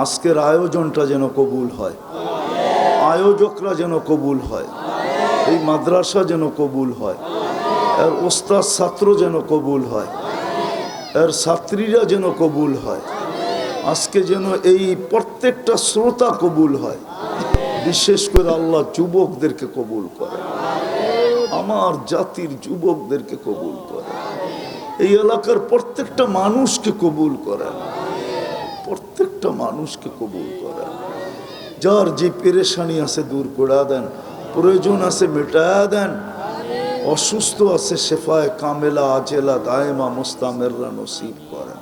আজকের আয়োজনটা যেন কবুল হয়, আয়োজকরা যেন কবুল হয়, এই মাদ্রাসা যেন কবুল হয়, এর ওস্তাদ ছাত্র যেন কবুল হয়, এর ছাত্রীরা যেন কবুল হয়, আজকে যেন এই প্রত্যেকটা শ্রোতা কবুল হয়। বিশেষ করে আল্লাহ যুবকদেরকে কবুল করে, আমার জাতির যুবকদেরকে কবুল করে, এই এলাকার প্রত্যেকটা মানুষকে কবুল করেন, প্রত্যেকটা মানুষকে কবুল করেন। যার যে পেরেশানি আছে দূর করে দেন, প্রয়োজন আছে মেটা দেন, অসুস্থ আছে শেফায়ে কামেলা আজেলা দায়েমা মুস্তামেররা নসিব করেন।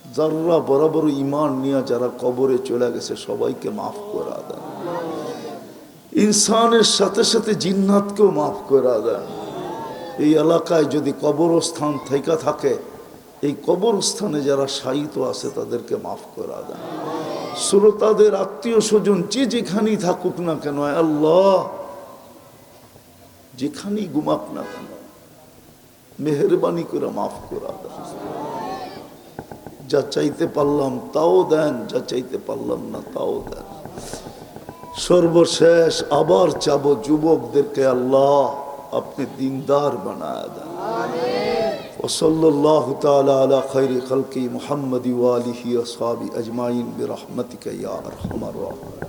যারা বরাবর ইমান নিয়ে যারা কবরে চলে গেছে সবাইকে মাফ করে দেন, ইনসানের সাথে সাথে জিন্নাতকেও মাফ করে দেন। এই এলাকায় যদি কবরস্থান থেকে থাকে, এই কবরস্থানে যারা শায়িত আছে তাদেরকে মাফ করে দেন। শ্রোতাদের আত্মীয় স্বজন যে যেখানেই থাকুক না কেন, আল্লাহ যেখানেই ঘুমাক না কেন মেহেরবানি করে মাফ করে দেন। যা চাইতে পারলাম তাও দেন, যা চাইতে পারলাম না তাও দেন। সর্বশেষ আবার চাবো যুবকদেরকে আল্লাহ আপনি দিনদার বানায় দেন। ওয়াসাল্লাল্লাহু তাআলা আলা খায়রি খালকি মুহাম্মাদি ওয়া আলিহি ওয়া আসহাবি আজমাইন বিরহমাতিকা ইয়া আরহামার রাহিমিন।